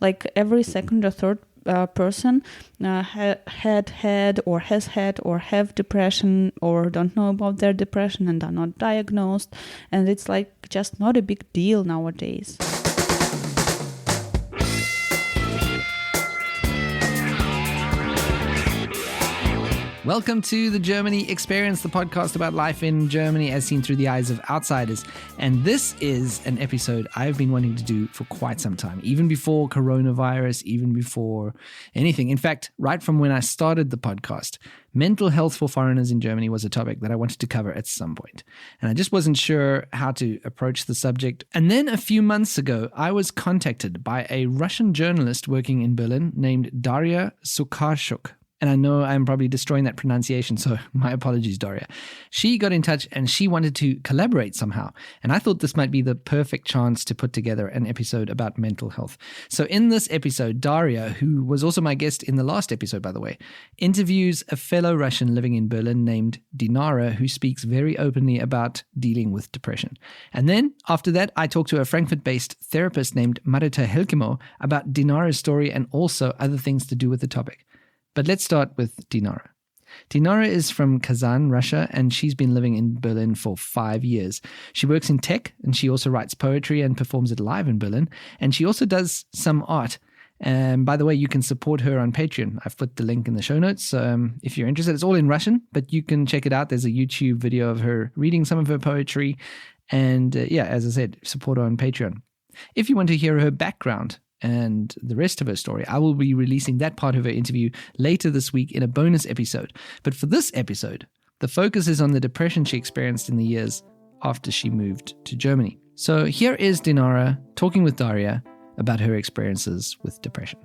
like every second or third person had or has had or have depression or don't know about their depression and are not diagnosed, and it's like just not a big deal nowadays. Welcome to the Germany Experience, the podcast about life in Germany as seen through the eyes of outsiders. And this is an episode I've been wanting to do for quite some time, even before coronavirus, even before anything. In fact, right from when I started the podcast, mental health for foreigners in Germany was a topic that I wanted to cover at some point. And I just wasn't sure how to approach the subject. And then a few months ago, I was contacted by a Russian journalist working in Berlin named Daria Sukharchuk. And I know I'm probably destroying that pronunciation, so my apologies, Daria. She got in touch and she wanted to collaborate somehow. And I thought this might be the perfect chance to put together an episode about mental health. So in this episode, Daria, who was also my guest in the last episode, by the way, interviews a fellow Russian living in Berlin named Deenara, who speaks very openly about dealing with depression. And then after that, I talked to a Frankfurt-based therapist named Marita Helkimo about Deenara's story and also other things to do with the topic. But let's start with Deenara. Deenara is from Kazan, Russia, and she's been living in Berlin for 5 years. She works in tech, and she also writes poetry and performs it live in Berlin. And she also does some art. And by the way, you can support her on Patreon. I've put the link in the show notes. If you're interested, it's all in Russian, but you can check it out. There's a YouTube video of her reading some of her poetry. And as I said, support her on Patreon. If you want to hear her background and the rest of her story, I will be releasing that part of her interview later this week in a bonus episode. But for this episode, the focus is on the depression she experienced in the years after she moved to Germany. So here is Deenara talking with Daria about her experiences with depression.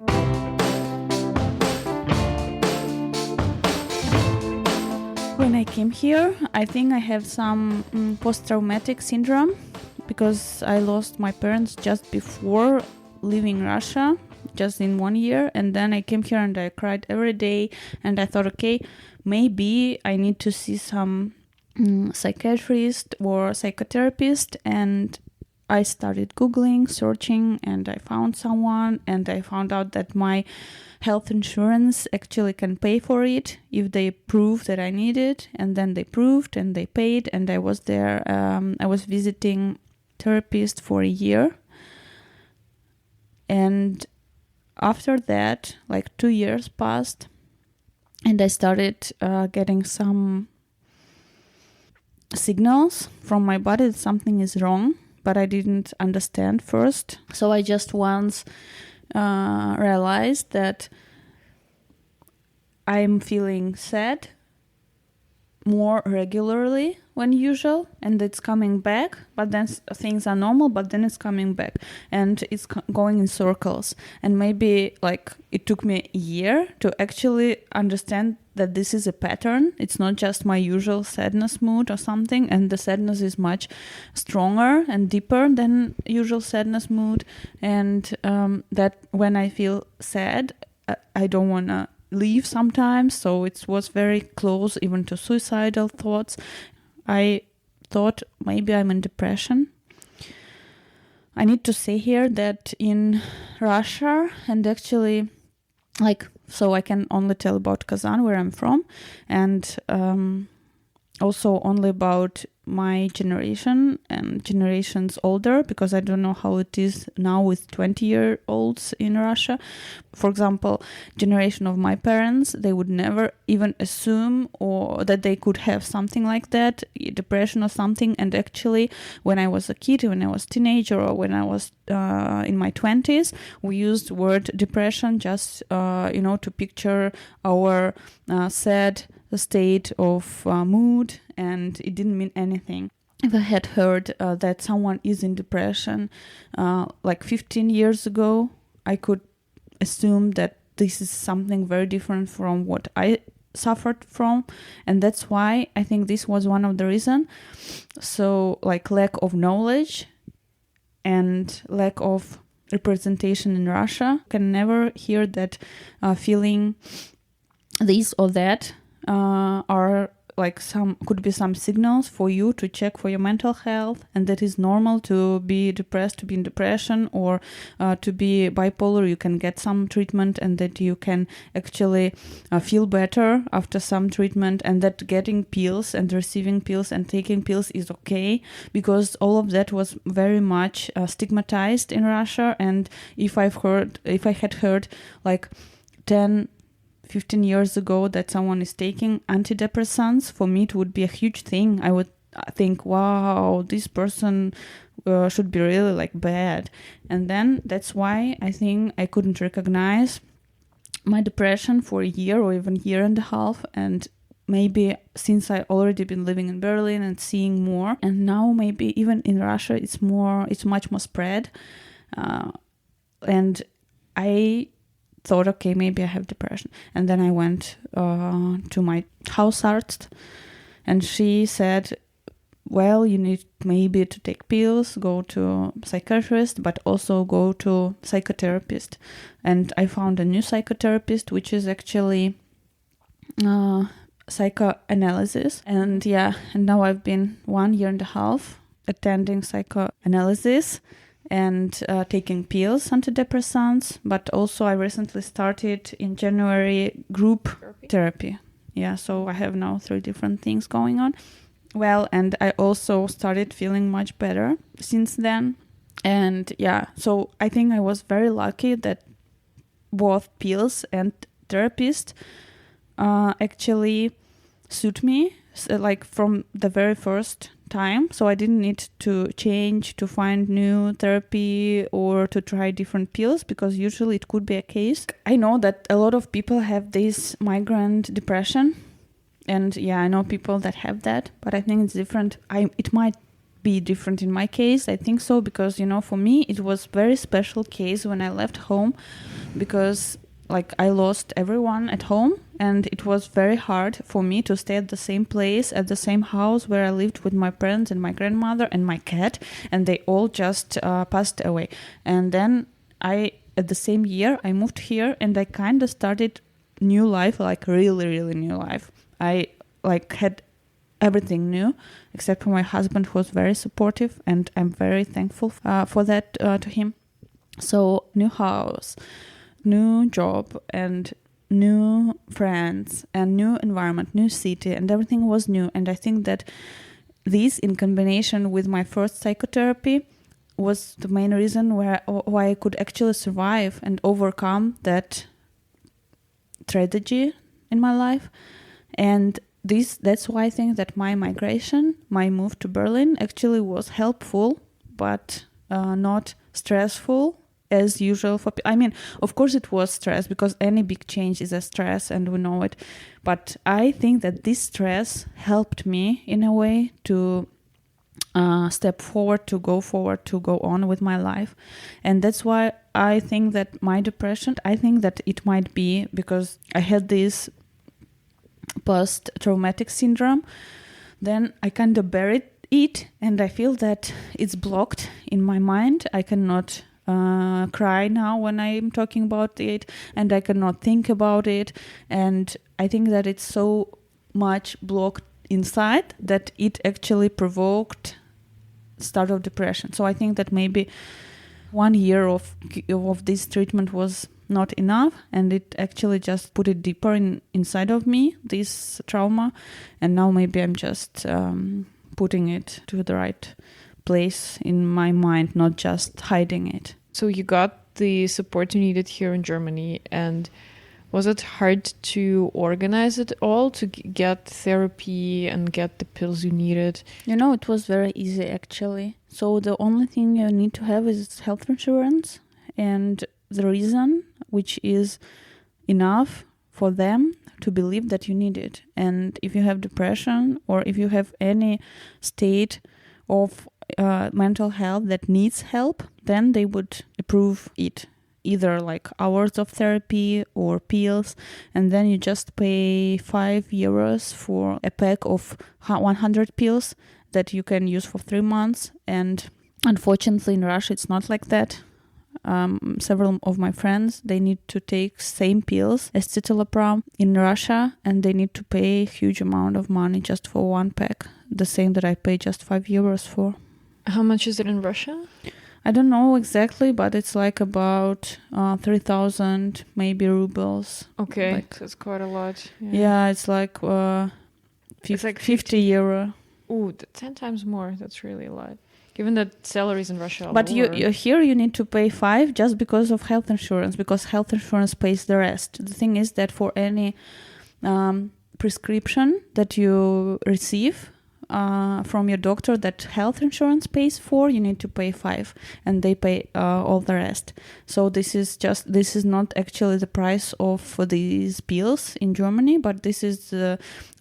When I came here, I think I have some post-traumatic syndrome because I lost my parents just before leaving Russia, just in 1 year, and then I came here and I cried every day, and I thought, okay, maybe I need to see some psychiatrist or psychotherapist, and I started Googling, searching, and I found someone, and I found out that my health insurance actually can pay for it if they prove that I need it, and then they proved and they paid, and I was there, I was visiting therapist for a year. And after that, like 2 years passed, and I started getting some signals from my body that something is wrong, but I didn't understand first. So I just once realized that I'm feeling sad more regularly than usual, and it's coming back, but then things are normal, but then it's coming back, and it's going in circles. And maybe like it took me a year to actually understand that this is a pattern. It's not just my usual sadness mood or something, and the sadness is much stronger and deeper than usual sadness mood, and that when I feel sad, I don't want to leave sometimes, so it was very close even to suicidal thoughts. I thought maybe I'm in depression. I need to say here that in Russia, and actually so I can only tell about Kazan, where I'm from, and also only about my generation and generations older, because I don't know how it is now with 20-year-olds in Russia. For example, generation of my parents, they would never even assume or that they could have something like that, depression or something. And actually, when I was a kid, when I was a teenager, or when I was in my 20s, we used the word depression just to picture our sad state of mood, and it didn't mean anything. If I had heard that someone is in depression like 15 years ago, I could assume that this is something very different from what I suffered from, and that's why I think this was one of the reasons. So like lack of knowledge and lack of representation in Russia. Can never hear that feeling this or that are could be some signals for you to check for your mental health, and that is normal to be depressed, to be in depression, or to be bipolar. You can get some treatment, and that you can actually feel better after some treatment, and that getting pills and receiving pills and taking pills is okay, because all of that was very much stigmatized in Russia. And if I had heard like 10-15 years ago that someone is taking antidepressants, for me it would be a huge thing. I would think, wow, this person should be really like bad. And then that's why I think I couldn't recognize my depression for a year or even year and a half. And maybe since I already been living in Berlin and seeing more, and now maybe even in Russia it's much more spread, and I thought, okay, maybe I have depression. And then I went to my Hausarzt, and she said, well, you need maybe to take pills, go to psychiatrist, but also go to psychotherapist. And I found a new psychotherapist, which is actually psychoanalysis. And now I've been 1.5 years attending psychoanalysis and taking pills, antidepressants, but also I recently started in January group therapy. Yeah, so I have now 3 different things going on. Well, and I also started feeling much better since then. And so I think I was very lucky that both pills and therapist actually suit me, like from the very first time. So I didn't need to change to find new therapy or to try different pills, because usually it could be a case. I know that a lot of people have this migrant depression, and I know people that have that, but I think it's different. It might be different in my case. I think so, because for me it was very special case when I left home, because like I lost everyone at home, and it was very hard for me to stay at the same place, at the same house where I lived with my parents and my grandmother and my cat, and they all just passed away. And then at the same year, I moved here, and I kind of started new life, like really, really new life. I like had everything new, except for my husband, who was very supportive, and I'm very thankful for that to him. So new house, new job, and new friends, and new environment, new city, and everything was new. And I think that this, in combination with my first psychotherapy, was the main reason why I could actually survive and overcome that tragedy in my life. And that's why I think that my migration, my move to Berlin, actually was helpful, but not stressful as usual for people. I mean, of course it was stress, because any big change is a stress, and we know it. But I think that this stress helped me in a way to step forward, to go on with my life. And that's why I think that my depression, I think that it might be because I had this post-traumatic syndrome. Then I kind of buried it, and I feel that it's blocked in my mind. I cannot cry now when I'm talking about it, and I cannot think about it. And I think that it's so much blocked inside that it actually provoked start of depression. So I think that maybe 1 year of this treatment was not enough, and it actually just put it deeper inside of me, this trauma. And now maybe I'm just putting it to the right place in my mind, not just hiding it. So you got the support you needed here in Germany, and was it hard to organize it all, to get therapy and get the pills you needed? It was very easy actually. So the only thing you need to have is health insurance, and the reason, which is enough for them to believe that you need it. And if you have depression, or if you have any state of mental health that needs help, then they would approve it, either like hours of therapy or pills. And then you just pay 5 euros for a pack of 100 pills that you can use for 3 months. And unfortunately in Russia it's not like that. several of my friends, they need to take same pills as citalopram in Russia, and they need to pay a huge amount of money just for one pack, the same that I pay just €5 for. How much is it in Russia? I don't know exactly, but it's like about 3,000 maybe rubles. Okay, Like, so it's quite a lot. yeah, it's like It's like €50. Ooh, 10 times more. That's really a lot. Given that salaries in Russia are But lower. here you need to pay 5 just because of health insurance, because health insurance pays the rest. The thing is that for any prescription that you receive from your doctor that health insurance pays for, you need to pay 5, and they pay all the rest. So this is not actually the price of these pills in Germany, but this is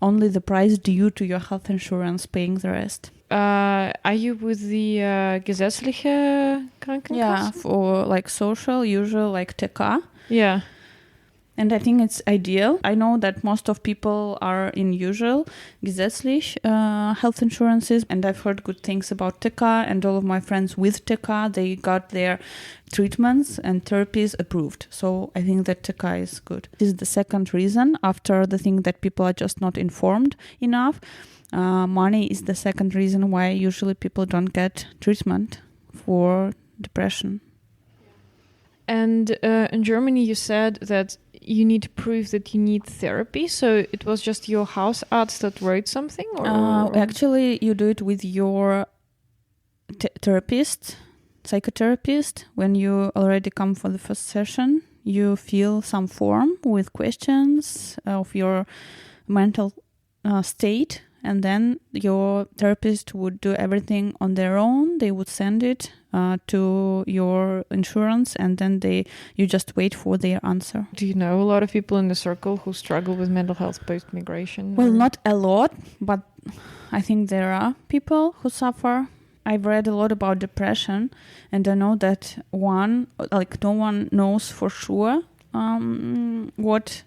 only the price due to your health insurance paying the rest. Are you with the gesetzliche Krankenkasse? Yeah, for like social, usual, like TK. Yeah. And I think it's ideal. I know that most of people are in usual gesetzlich health insurances, and I've heard good things about TK, and all of my friends with TK, they got their treatments and therapies approved. So I think that TK is good. This is the second reason, after the thing that people are just not informed enough. Money is the second reason why usually people don't get treatment for depression. And in Germany, you said that you need to prove that you need therapy. So it was just your Hausarzt that wrote something? Or? Actually, you do it with your therapist, psychotherapist. When you already come for the first session, you fill some form with questions of your mental state. And then your therapist would do everything on their own. They would send it to your insurance, and then you just wait for their answer. Do you know a lot of people in the circle who struggle with mental health post-migration? Well, not a lot, but I think there are people who suffer. I've read a lot about depression, and I know that no one knows for sure what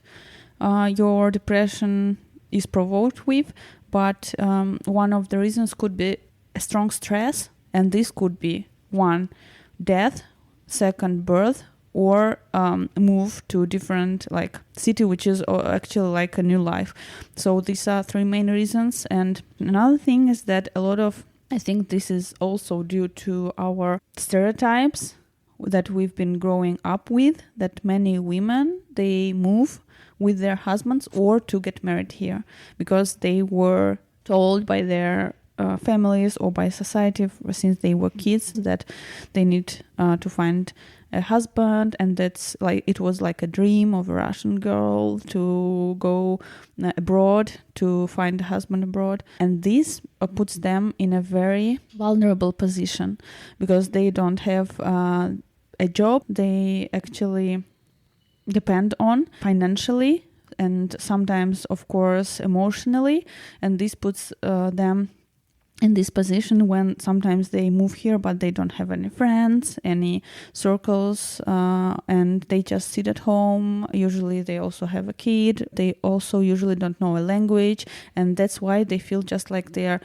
your depression is provoked with. But one of the reasons could be a strong stress, and this could be 1, death, 2nd, birth, or move to different city, which is actually like a new life. So these are 3 main reasons. And another thing is that I think this is also due to our stereotypes that we've been growing up with, that many women, they move with their husbands or to get married here because they were told by their families or by society since they were kids that they need to find a husband, and that's it was like a dream of a Russian girl to go abroad to find a husband abroad, and this puts them in a very vulnerable position because they don't have a job they actually depend on financially and sometimes, of course, emotionally, and this puts them in this position when sometimes they move here but they don't have any friends, any circles, and they just sit at home. Usually they also have a kid. They also usually don't know a language, and that's why they feel just like they are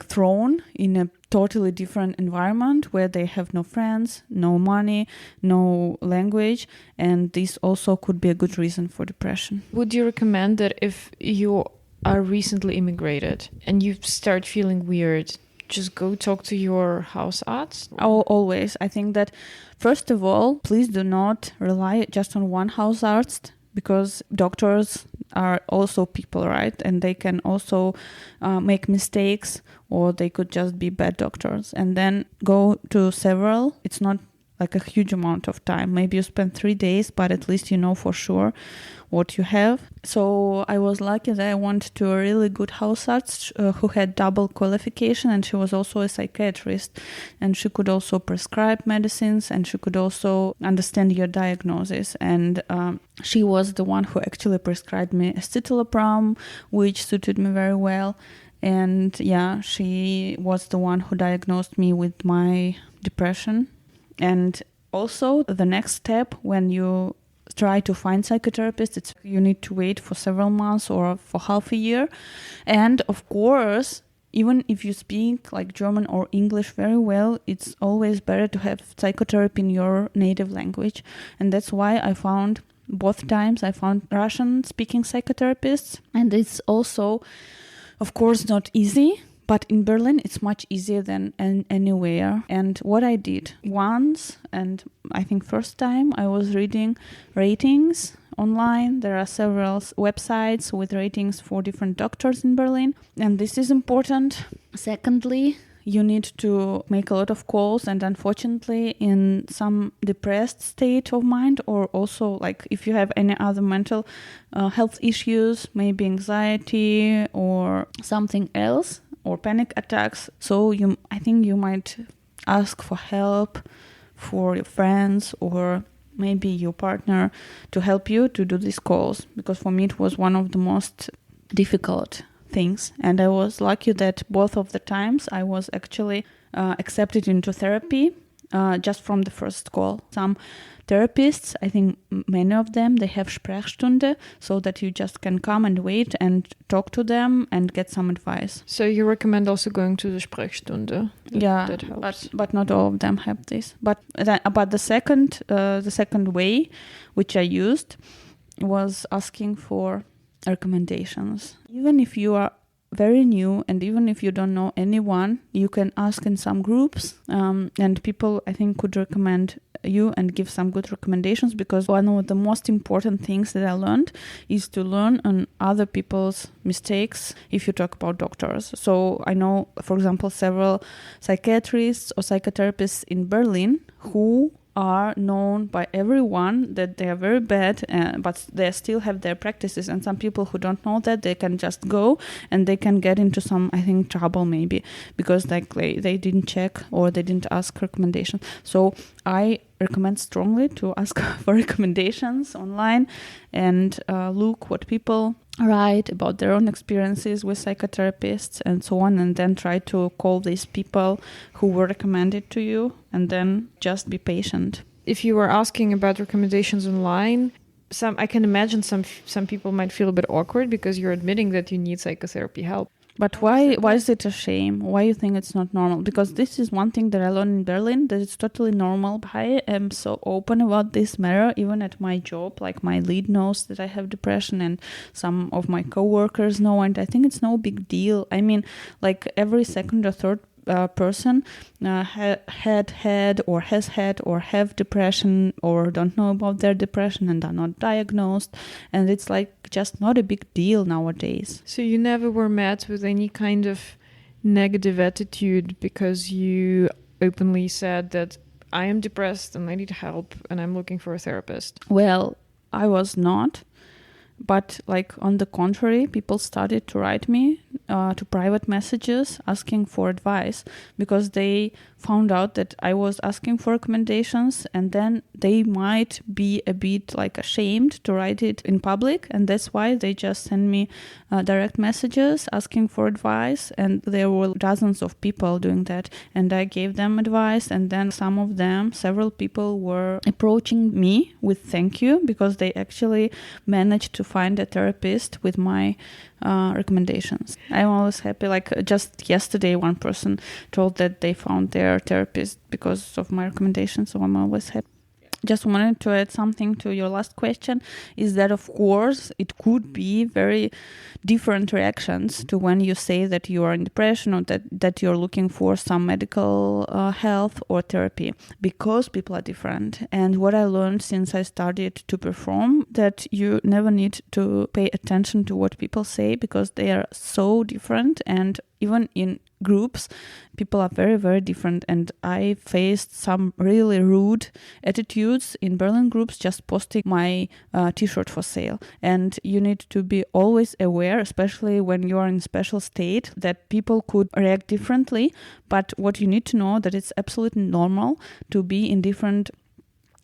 thrown in a totally different environment where they have no friends, no money, no language, and this also could be a good reason for depression. Would you recommend that if you are recently immigrated and you start feeling weird, just go talk to your Hausarzt? Always. I think that, first of all, please do not rely just on one Hausarzt, because doctors are also people, right? And they can also make mistakes, or they could just be bad doctors. And then go to several. It's not like a huge amount of time. Maybe you spend 3 days, but at least you know for sure what you have. So I was lucky that I went to a really good Hausarzt who had double qualification, and she was also a psychiatrist, and she could also prescribe medicines, and she could also understand your diagnosis. And she was the one who actually prescribed me citalopram, which suited me very well. And yeah, she was the one who diagnosed me with my depression. And also the next step when you try to find psychotherapists, you need to wait for several months or for half a year. And of course, even if you speak like German or English very well, it's always better to have psychotherapy in your native language. And that's why I found both times I found Russian-speaking psychotherapists. And it's also, of course, not easy. But in Berlin, it's much easier than anywhere. And what I did once, and I think first time, I was reading ratings online. There are several websites with ratings for different doctors in Berlin. And this is important. Secondly, you need to make a lot of calls, and unfortunately in some depressed state of mind, or also like if you have any other mental health issues, maybe anxiety or something else, or panic attacks, so I think you might ask for help for your friends or maybe your partner to help you to do these calls, because for me it was one of the most difficult things. And I was lucky that both of the times I was actually accepted into therapy just from the first call. Some therapists, I think many of them, they have Sprechstunde, so that you just can come and wait and talk to them and get some advice. So you recommend also going to the Sprechstunde? That helps. But not all of them have this. But the second way, which I used, was asking for recommendations. Even if you are very new and even if you don't know anyone, you can ask in some groups, and people, I think, could recommend you and give some good recommendations, because one of the most important things that I learned is to learn on other people's mistakes if you talk about doctors. So I know, for example, several psychiatrists or psychotherapists in Berlin who are known by everyone that they are very bad, but they still have their practices. And some people who don't know that, they can just go and they can get into some, I think, trouble maybe, because like they didn't check or they didn't ask recommendations. So I recommend strongly to ask for recommendations online and look what people write about their own experiences with psychotherapists and so on, and then try to call these people who were recommended to you, and then just be patient. If you were asking about recommendations online, I can imagine some people might feel a bit awkward because you're admitting that you need psychotherapy help. But why is it a shame? Why you think it's not normal? Because this is one thing that I learned in Berlin, that it's totally normal. I am so open about this matter, even at my job. Like my lead knows that I have depression, and some of my coworkers know, and I think it's no big deal. I mean, like every second or third person had or has had or have depression or don't know about their depression and are not diagnosed, and it's like just not a big deal nowadays. So you never were met with any kind of negative attitude because you openly said that I am depressed and I need help and I'm looking for a therapist? Well, I was not. But like on the contrary, people started to write me to private messages asking for advice, because they found out that I was asking for recommendations, and then they might be a bit like ashamed to write it in public, and that's why they just send me direct messages asking for advice. And there were dozens of people doing that, and I gave them advice, and then several people were approaching me with thank you, because they actually managed to find a therapist with my recommendations. I'm always happy. Like just yesterday, one person told that they found their therapist because of my recommendations, so I'm always happy. Just wanted to add something to your last question, is that of course it could be very different reactions to when you say that you are in depression or that you're looking for some medical health or therapy, because people are different. And what I learned since I started to perform, that you never need to pay attention to what people say, because they are so different, and even in groups, people are very, very different. And I faced some really rude attitudes in Berlin groups just posting my t-shirt for sale. And you need to be always aware, especially when you are in a special state, that people could react differently. But what you need to know, that it's absolutely normal to be in different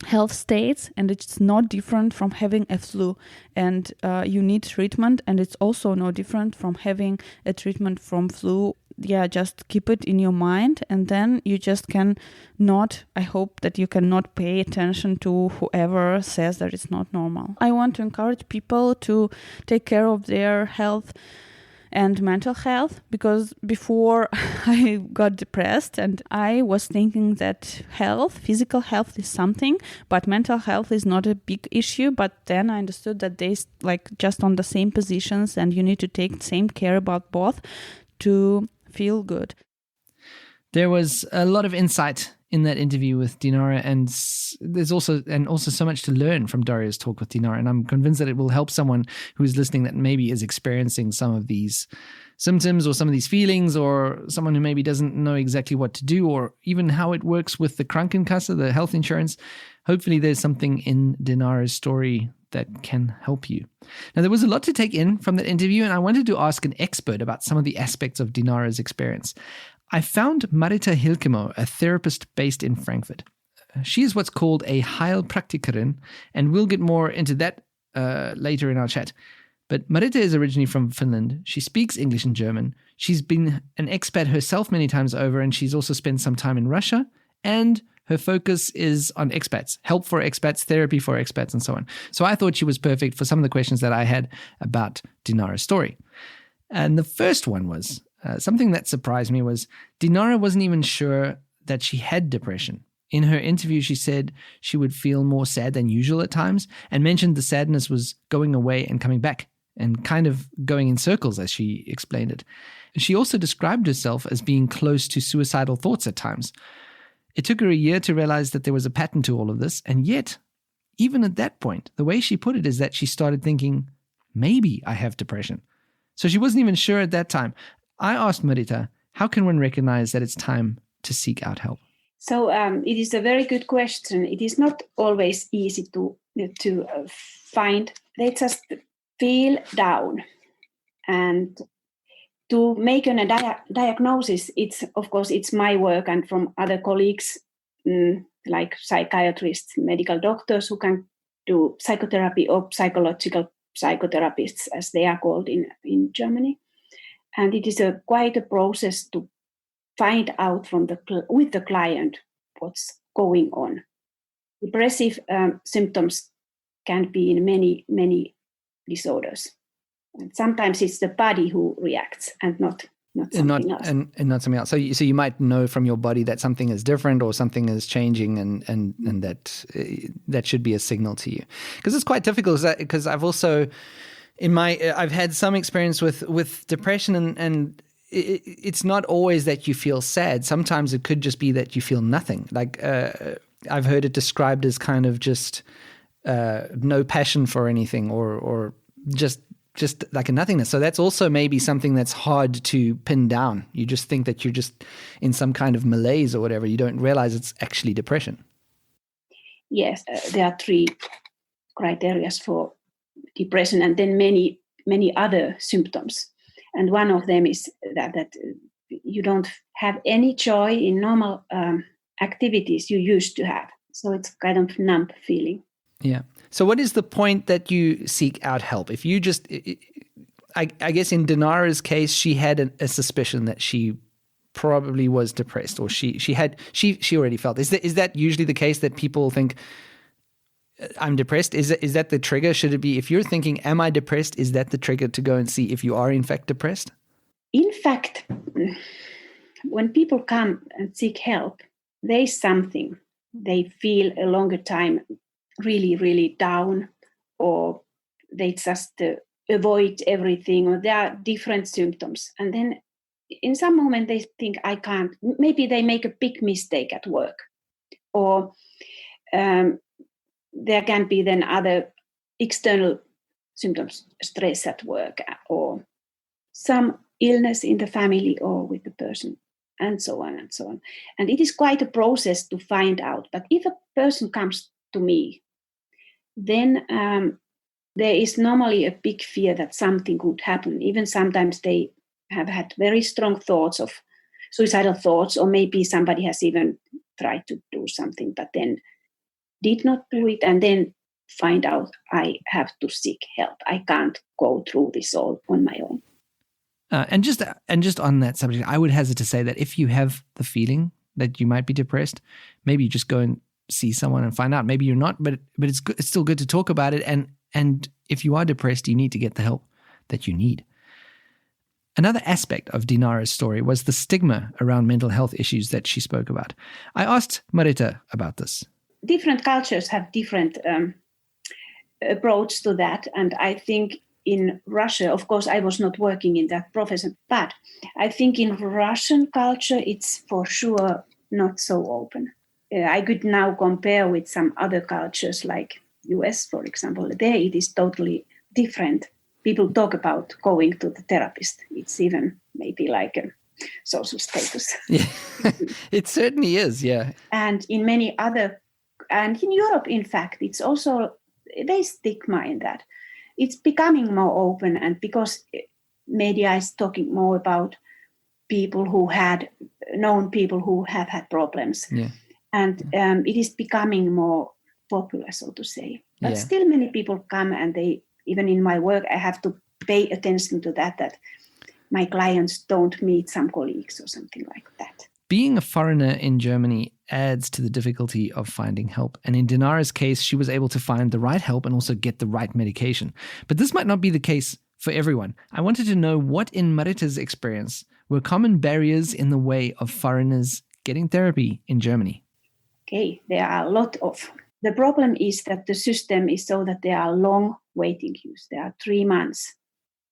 health states, and it's not different from having a flu, and you need treatment, and it's also no different from having a treatment from flu. Yeah, just keep it in your mind, and then you just I hope that you cannot pay attention to whoever says that it's not normal. I want to encourage people to take care of their health and mental health, because before I got depressed and I was thinking that physical health is something, but mental health is not a big issue. But then I understood that they just on the same positions and you need to take same care about both to feel good. There was a lot of insight in that interview with Deenara, and there's also so much to learn from Daria's talk with Deenara, and I'm convinced that it will help someone who's listening that maybe is experiencing some of these symptoms or some of these feelings, or someone who maybe doesn't know exactly what to do, or even how it works with the Krankenkasse, the health insurance. Hopefully there's something in Deenara's story that can help you. Now, there was a lot to take in from that interview, and I wanted to ask an expert about some of the aspects of Deenara's experience. I found Marita Helkimo, a therapist based in Frankfurt. She is what's called a Heilpraktikerin, and we'll get more into that later in our chat. But Marita is originally from Finland. She speaks English and German. She's been an expat herself many times over, and she's also spent some time in Russia. And her focus is on expats, help for expats, therapy for expats, and so on. So I thought she was perfect for some of the questions that I had about Deenara's story. And the first one was, something that surprised me was Deenara wasn't even sure that she had depression. In her interview, she said she would feel more sad than usual at times and mentioned the sadness was going away and coming back and kind of going in circles, as she explained it. She also described herself as being close to suicidal thoughts at times. It took her a year to realize that there was a pattern to all of this, and yet, even at that point, the way she put it is that she started thinking, maybe I have depression. So she wasn't even sure at that time. I asked Marita, how can one recognize that it's time to seek out help? So it is a very good question. It is not always easy to find. They just feel down. And to make a diagnosis, it's my work and from other colleagues, like psychiatrists, medical doctors who can do psychotherapy or psychological psychotherapists, as they are called in Germany. And it is quite a process to find out with the client what's going on. Depressive symptoms can be in many, many disorders. And sometimes it's the body who reacts and not something else. And not something else. So you might know from your body that something is different or something is changing, and that should be a signal to you. Because it's quite difficult. Because I've also I've had some experience with depression, and it's not always that you feel sad. Sometimes it could just be that you feel nothing. Like I've heard it described as kind of just no passion for anything, or just like a nothingness. So that's also maybe something that's hard to pin down. You just think that you're just in some kind of malaise or whatever. You don't realize it's actually depression. Yes, there are 3 criteria for depression, and then many, many other symptoms. And one of them is that you don't have any joy in normal activities you used to have. So it's kind of numb feeling. Yeah. So what is the point that you seek out help? If you just, I guess in Deenara's case, she had a suspicion that she probably was depressed, or she already felt. Is that usually the case, that people think, I'm depressed? Is that the trigger? Should it be, if you're thinking, am I depressed? Is that the trigger to go and see if you are in fact depressed? In fact, when people come and seek help, there is something. They feel a longer time really, really down, or they just avoid everything, or there are different symptoms. And then in some moment they think, I can't. Maybe they make a big mistake at work, or there can be then other external symptoms, stress at work, or some illness in the family or with the person, and so on and so on. And it is quite a process to find out. But if a person comes to me, then there is normally a big fear that something could happen. Even sometimes they have had very strong thoughts of suicidal thoughts, or maybe somebody has even tried to do something, but then did not do it, and then find out I have to seek help. I can't go through this all on my own. And just on that subject, I would hesitate to say that if you have the feeling that you might be depressed, maybe you just go and see someone and find out. Maybe you're not, but it's good, it's still good to talk about it. And if you are depressed, you need to get the help that you need. Another aspect of Deenara's story was the stigma around mental health issues that she spoke about. I asked Marita about this. Different cultures have different approach to that. And I think in Russia, of course, I was not working in that profession, but I think in Russian culture, it's for sure not so open. I could now compare with some other cultures like US, for example. There it is totally different. People talk about going to the therapist. It's even maybe like a social status. Yeah, it certainly is, yeah. And in many other, and in Europe, in fact, it's also, there's stigma in that. It's becoming more open, and because media is talking more about people who had known people who have had problems. Yeah. And it is becoming more popular, so to say. But still many people come, and they, even in my work, I have to pay attention to that my clients don't meet some colleagues or something like that. Being a foreigner in Germany adds to the difficulty of finding help. And in Deenara's case, she was able to find the right help and also get the right medication. But this might not be the case for everyone. I wanted to know what, in Marita's experience, were common barriers in the way of foreigners getting therapy in Germany. Okay, there are a lot of. The problem is that the system is so that there are long waiting queues. There are 3 months.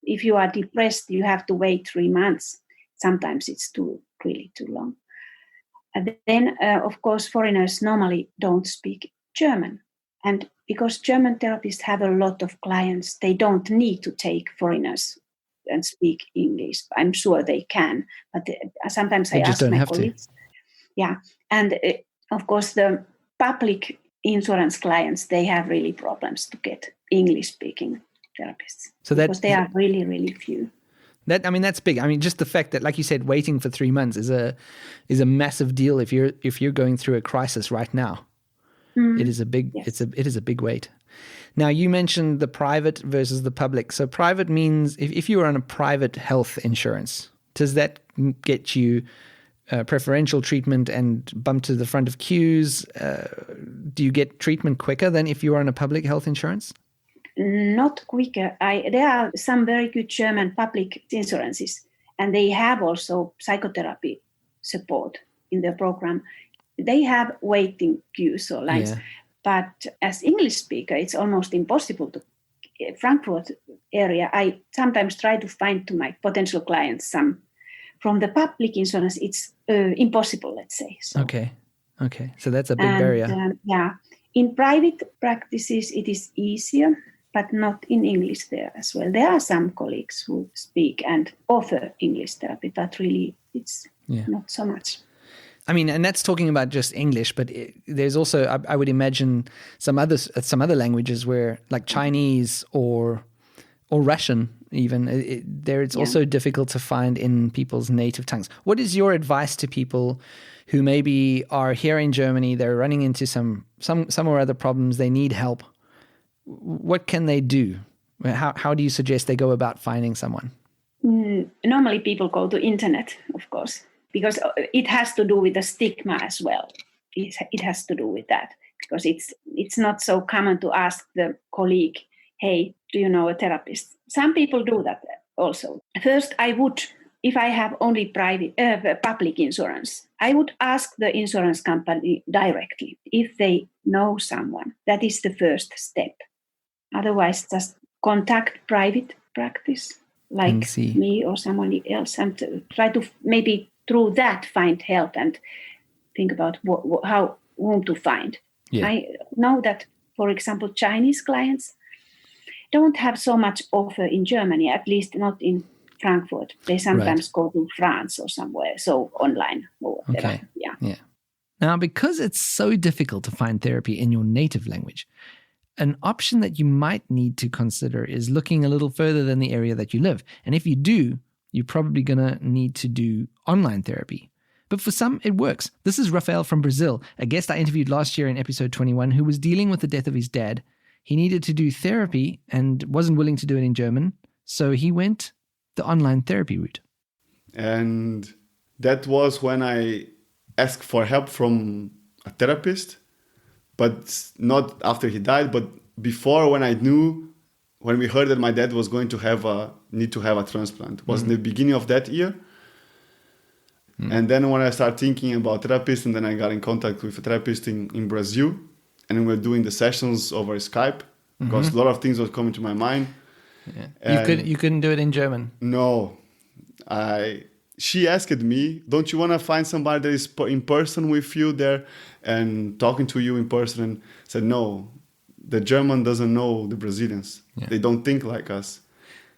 If you are depressed, you have to wait 3 months. Sometimes it's really too long. And then, of course, foreigners normally don't speak German. And because German therapists have a lot of clients, they don't need to take foreigners and speak English. I'm sure they can, but sometimes I ask my colleagues. Yeah, and of course, the public insurance clients, they have really problems to get English-speaking therapists. So because they are really, really few. That's big. Just the fact that, like you said, waiting for 3 months is a massive deal if you're going through a crisis right now. It is a big it is a big wait. Now, you mentioned the private versus the public. So private means if you are on a private health insurance, does that get you preferential treatment and bumped to the front of queues? Do you get treatment quicker than if you are on a public health insurance? Not quicker. There are some very good German public insurances, and they have also psychotherapy support in their program. They have waiting queues or lines, but as English speaker, it's almost impossible to. Frankfurt area, I sometimes try to find to my potential clients some from the public insurance. It's impossible, let's say. So. Okay. So that's a big barrier. In private practices, it is easier, but not in English there as well. There are some colleagues who speak and offer English therapy, but really it's not so much. And that's talking about just English, but there's also, I would imagine, some other languages where, like Chinese or Russian even, it's also difficult to find in people's native tongues. What is your advice to people who maybe are here in Germany, they're running into some or other problems, they need help? What can they do? How do you suggest they go about finding someone? Normally people go to internet, of course, because it has to do with the stigma as well. It has to do with that, because it's not so common to ask the colleague, hey, do you know a therapist? Some people do that also. First, I would, if I have only public insurance, I would ask the insurance company directly if they know someone. That is the first step. Otherwise, just contact private practice like me or someone else, and try to maybe through that find help and think about whom to find. Yeah. I know that, for example, Chinese clients don't have so much offer in Germany, at least not in Frankfurt. They sometimes go to France or somewhere, so online or whatever. Okay. Yeah. Now, because it's so difficult to find therapy in your native language, an option that you might need to consider is looking a little further than the area that you live. And if you do, you're probably going to need to do online therapy. But for some, it works. This is Rafael from Brazil, a guest I interviewed last year in episode 21, who was dealing with the death of his dad. He needed to do therapy and wasn't willing to do it in German, so he went the online therapy route. And that was when I asked for help from a therapist, but not after he died, but before, when I knew when we heard that my dad was going to need to have a transplant. It was in the beginning of that year. And then when I started thinking about therapists, and then I got in contact with a therapist in Brazil, and we were doing the sessions over Skype, because a lot of things were coming to my mind. Yeah. You couldn't do it in German? No. She asked me, don't you want to find somebody that is in person with you there and talking to you in person? And I said, no, the German doesn't know the Brazilians. Yeah. They don't think like us.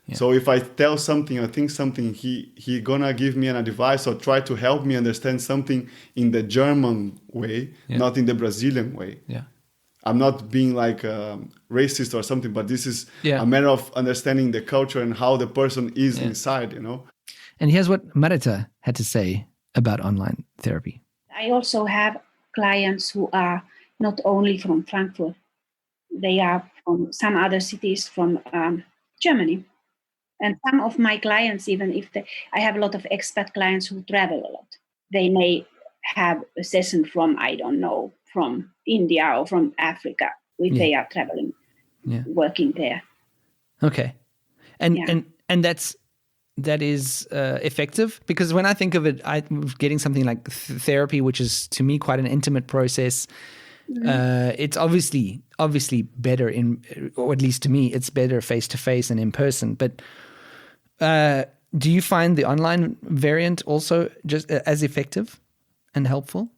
Yeah. So if I tell something or think something, he gonna give me an advice or try to help me understand something in the German way, not in the Brazilian way. Yeah. I'm not being like racist or something, but this is a matter of understanding the culture and how the person is inside, you know. And here's what Marita had to say about online therapy. I also have clients who are not only from Frankfurt, they are from some other cities from Germany. And some of my clients, even if I have a lot of expat clients who travel a lot, they may have a session from, I don't know, from India or from Africa if they are traveling, working there. Okay. And that is effective, because when I think of it, I'm getting something like therapy, which is to me quite an intimate process. It's obviously better or at least to me, it's better face to face and in person. But do you find the online variant also just as effective and helpful?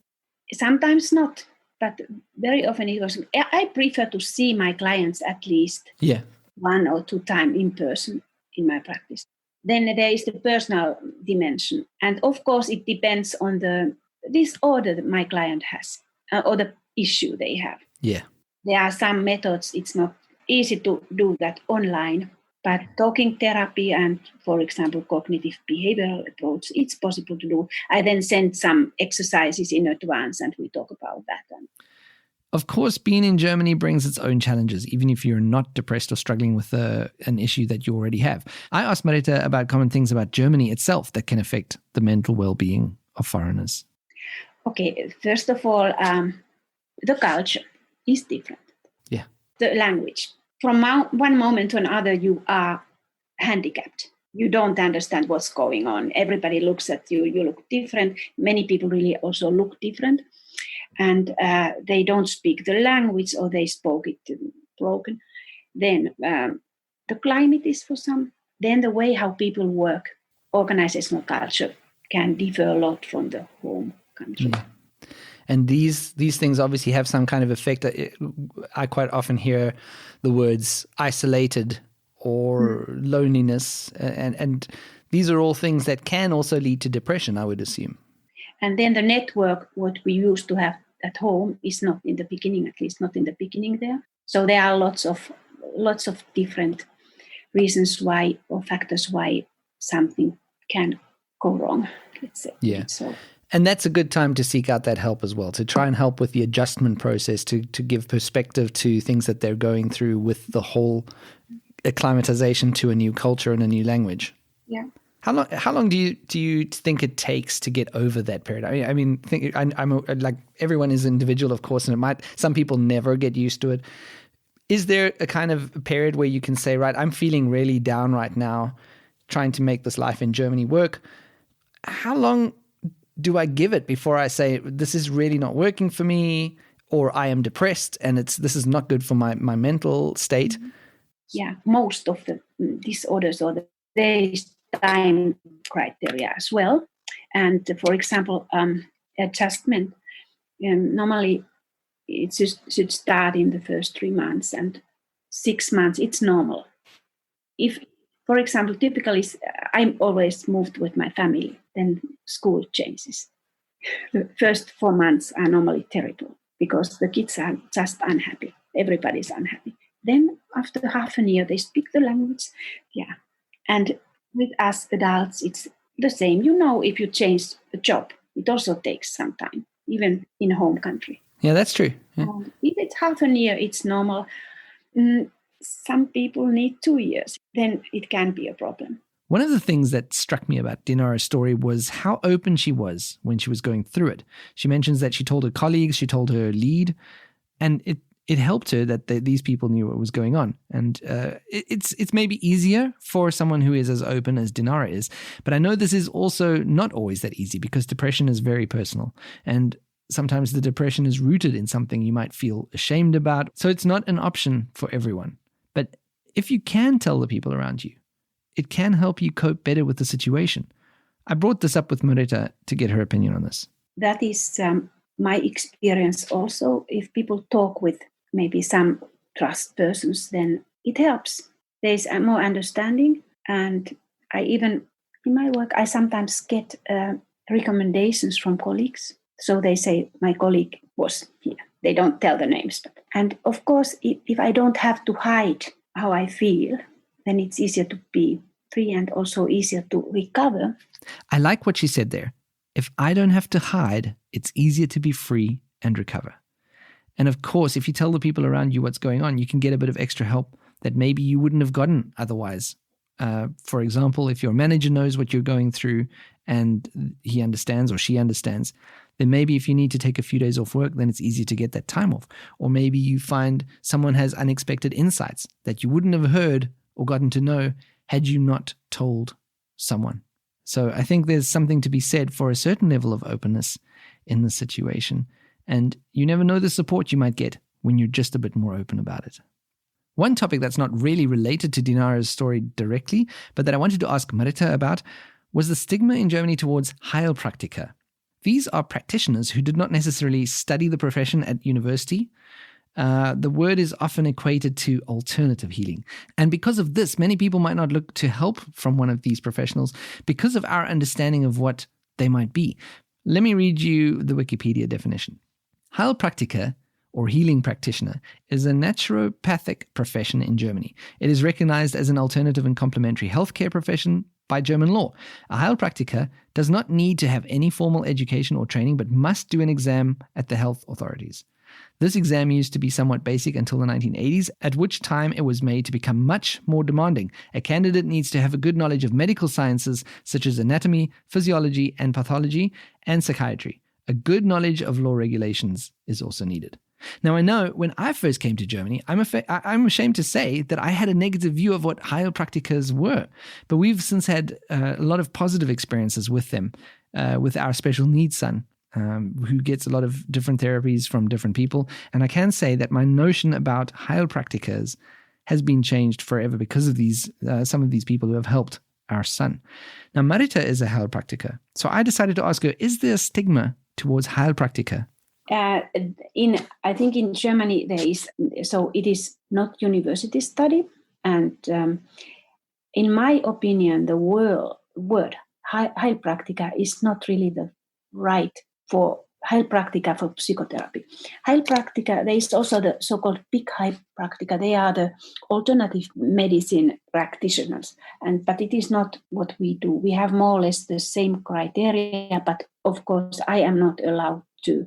Sometimes not, but very often it was. I prefer to see my clients at least 1 or 2 times in person in my practice. Then there is the personal dimension. And of course, it depends on the disorder that my client has or the issue they have. Yeah. There are some methods, it's not easy to do that online, but talking therapy and, for example, cognitive behavioral approach, it's possible to do. I then send some exercises in advance and we talk about that. Of course, being in Germany brings its own challenges, even if you're not depressed or struggling with an issue that you already have. I asked Marita about common things about Germany itself that can affect the mental well-being of foreigners. Okay, first of all, the culture is different. Yeah. The language. From one moment to another, you are handicapped. You don't understand what's going on. Everybody looks at you. You look different. Many people really also look different. And they don't speak the language or they spoke it broken. Then the climate is for some. Then the way how people work, organizational culture can differ a lot from the home country. Yeah. And these things obviously have some kind of effect. I quite often hear the words isolated or loneliness. And these are all things that can also lead to depression, I would assume. And then the network, what we used to have at home, is not in the beginning, at least not in the beginning there. So there are lots of different reasons why, or factors why something can go wrong, let's say. Yeah. So. And that's a good time to seek out that help as well, to try and help with the adjustment process, to give perspective to things that they're going through with the whole acclimatization to a new culture and a new language. Yeah. How long do you think it takes to get over that period? I'm like, everyone is individual, of course, and some people never get used to it. Is there a kind of period where you can say, right, I'm feeling really down right now, trying to make this life in Germany work? How long do I give it before I say this is really not working for me, or I am depressed and this is not good for my mental state? Yeah, most of the disorders or there is time criteria as well. And for example, adjustment, normally it should start in the first 3 months, and 6 months, it's normal. If, for example, typically I'm always moved with my family, then school changes. The first 4 months are normally terrible because the kids are just unhappy. Everybody's unhappy. Then after half a year, they speak the language. Yeah. And with us adults, it's the same. You know, if you change a job, it also takes some time, even in home country. Yeah, that's true. Yeah. If it's half a year, it's normal. Some people need 2 years. Then it can be a problem. One of the things that struck me about Deenara's story was how open she was when she was going through it. She mentions that she told her colleagues, she told her lead, and it helped her that these people knew what was going on. And it's maybe easier for someone who is as open as Deenara is. But I know this is also not always that easy because depression is very personal. And sometimes the depression is rooted in something you might feel ashamed about. So it's not an option for everyone. But if you can tell the people around you, it can help you cope better with the situation. I brought this up with Marita to get her opinion on this. That is my experience also. If people talk with maybe some trust persons, then it helps. There's more understanding. And I even, in my work, I sometimes get recommendations from colleagues. So they say, my colleague was here. They don't tell the names. And of course, if I don't have to hide how I feel, then it's easier to be free and also easier to recover. I like what she said there. If I don't have to hide, it's easier to be free and recover. And of course, if you tell the people around you what's going on, you can get a bit of extra help that maybe you wouldn't have gotten otherwise. For example, if your manager knows what you're going through and he understands or she understands, then maybe if you need to take a few days off work, then it's easier to get that time off. Or maybe you find someone has unexpected insights that you wouldn't have heard or gotten to know had you not told someone. So I think there's something to be said for a certain level of openness in the situation. And you never know the support you might get when you're just a bit more open about it. One topic that's not really related to Deenara's story directly, but that I wanted to ask Marita about, was the stigma in Germany towards Heilpraktiker. These are practitioners who did not necessarily study the profession at university. The word is often equated to alternative healing. And because of this, many people might not look to help from one of these professionals because of our understanding of what they might be. Let me read you the Wikipedia definition. Heilpraktiker, or healing practitioner, is a naturopathic profession in Germany. It is recognized as an alternative and complementary healthcare profession by German law. A Heilpraktiker does not need to have any formal education or training, but must do an exam at the health authorities. This exam used to be somewhat basic until the 1980s, at which time it was made to become much more demanding. A candidate needs to have a good knowledge of medical sciences such as anatomy, physiology, and pathology, and psychiatry. A good knowledge of law regulations is also needed. Now, I know when I first came to Germany, I'm ashamed to say that I had a negative view of what Heilpraktikers were, but we've since had a lot of positive experiences with them, with our special needs son, who gets a lot of different therapies from different people. And I can say that my notion about Heilpraktikers has been changed forever because of these some of these people who have helped our son. Now, Marita is a Heilpraktiker, so I decided to ask her, is there a stigma towards Heilpraktiker? I think in Germany there is, so it is not university study, and in my opinion, the word Heilpraktiker is not really the right for Heilpraktiker for psychotherapy. Heilpraktiker, there is also the so-called big Heilpraktiker. They are the alternative medicine practitioners, but it is not what we do. We have more or less the same criteria, but of course I am not allowed to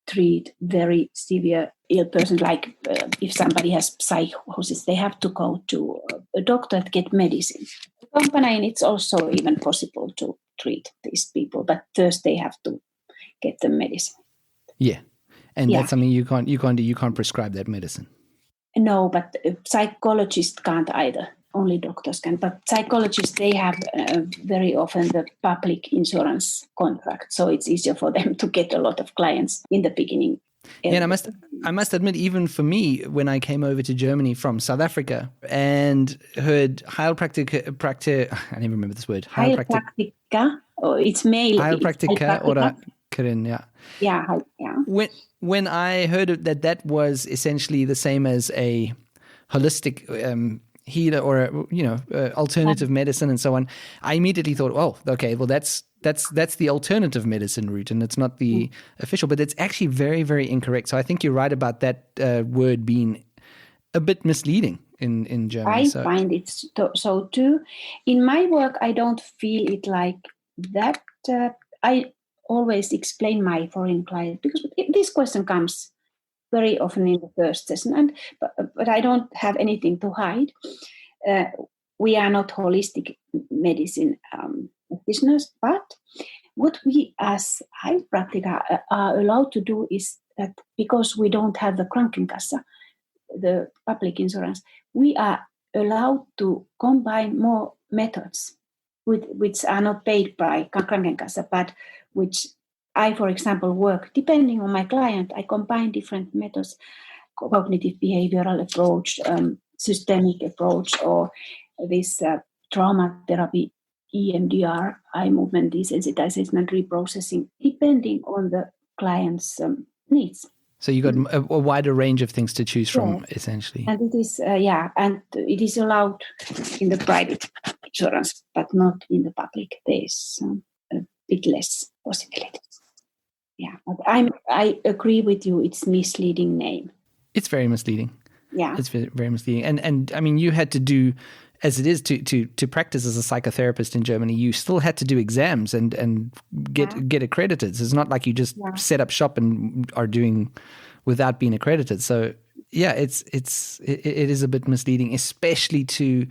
treat very severe ill persons, like if somebody has psychosis, they have to go to a doctor to get medicine. Accompanying, it's also even possible to treat these people, but first they have to get the medicine. Yeah, and that's something you can't do. You can't prescribe that medicine. No, but psychologists can't either. Only doctors can. But psychologists, they have very often the public insurance contract, so it's easier for them to get a lot of clients in the beginning. Yeah, and I must admit, even for me, when I came over to Germany from South Africa and heard Heilpraktiker, I never remember this word. Heilpraktiker, it's male. Heilpraktiker or Karin, yeah. Yeah. When I heard that was essentially the same as a holistic healer or alternative medicine and so on, I immediately thought, oh, okay, well that's the alternative medicine route, and it's not the official, but it's actually very, very incorrect. So I think you're right about that word being a bit misleading in Germany. I find it so too. In my work, I don't feel it like that. I always explain my foreign clients, because this question comes very often in the first session, but I don't have anything to hide. We are not holistic medicine practitioners, but what we as Heilpraktiker are allowed to do is that because we don't have the Krankenkasse, the public insurance, we are allowed to combine more methods which are not paid by Krankenkasse, but which I, for example, work depending on my client. I combine different methods, cognitive behavioral approach, systemic approach, or this trauma therapy, EMDR, eye movement desensitization and reprocessing, depending on the client's needs. So you got a wider range of things to choose from, essentially. And it is, and it is allowed in the private insurance, but not in the public. There's a bit less possibilities. Yeah, but I agree with you. It's misleading name. It's very misleading. Yeah, it's very, very misleading. And I mean, you had to do, as it is to practice as a psychotherapist in Germany, you still had to do exams and get accredited. So it's not like you just set up shop and are doing without being accredited. So yeah, it is a bit misleading, especially to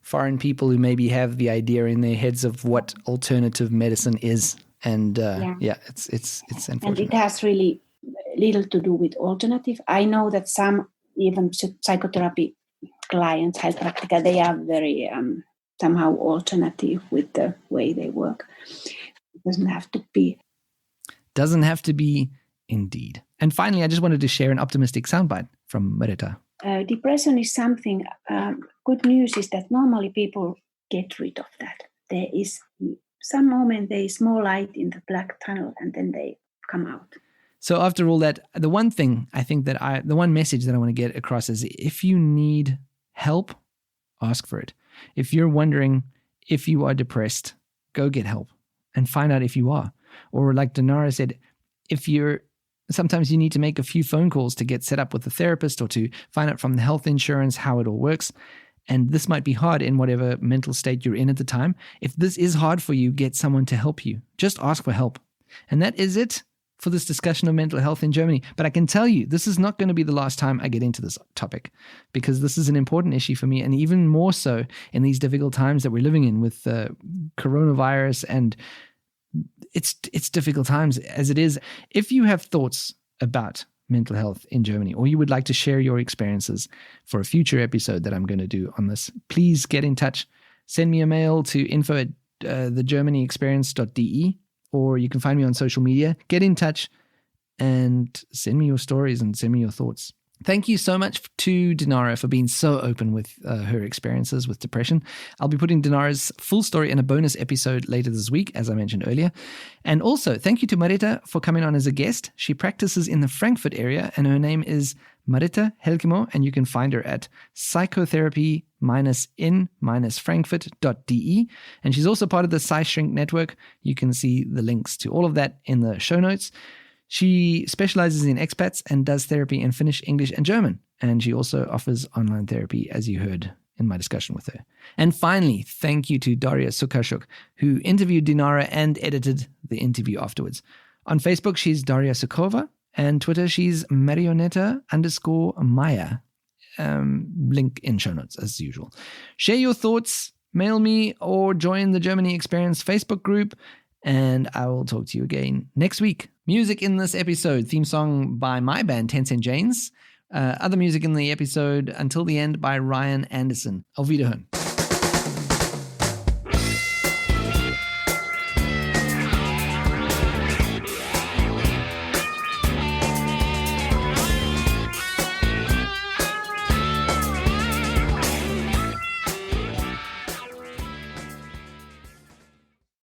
foreign people who maybe have the idea in their heads of what alternative medicine is. And it's unfortunate. And it has really little to do with alternative. I know that some even psychotherapy clients, Heilpraktiker, they are very somehow alternative with the way they work. It doesn't have to be. Doesn't have to be, indeed. And finally, I just wanted to share an optimistic soundbite from Marita. Depression is something, good news is that normally people get rid of that. There is some moment, there is more light in the black tunnel and then they come out. So after all that, the one thing I think that the one message that I want to get across is if you need help, ask for it. If you're wondering if you are depressed, go get help and find out if you are. Or like Deenara said, sometimes you need to make a few phone calls to get set up with a therapist or to find out from the health insurance how it all works. And this might be hard in whatever mental state you're in at the time. If this is hard for you, get someone to help you. Just ask for help. And that is it for this discussion of mental health in Germany. But I can tell you, this is not going to be the last time I get into this topic, because this is an important issue for me, and even more so in these difficult times that we're living in with coronavirus, and it's difficult times as it is. If you have thoughts about mental health in Germany, or you would like to share your experiences for a future episode that I'm going to do on this, please get in touch. Send me a mail to info@thegermanyexperience.de, or you can find me on social media. Get in touch and send me your stories and send me your thoughts. Thank you so much to Deenara for being so open with her experiences with depression. I'll be putting Deenara's full story in a bonus episode later this week, as I mentioned earlier. And also, thank you to Marita for coming on as a guest. She practices in the Frankfurt area, and her name is Marita Helkimo, and you can find her at psychotherapy-in-frankfurt.de. And she's also part of the PsyShrink network. You can see the links to all of that in the show notes. She specializes in expats and does therapy in Finnish, English, and German. And she also offers online therapy, as you heard in my discussion with her. And finally, thank you to Daria Sukharchuk, who interviewed Deenara and edited the interview afterwards. On Facebook, she's Daria Sukova, and Twitter, she's Marionetta_Maya. Link in show notes, as usual. Share your thoughts, mail me, or join the Germany Experience Facebook group, and I will talk to you again next week. Music in this episode, theme song by my band, 10 Cent Janes. Other music in the episode until the end by Ryan Anderson. Auf Wiederhören.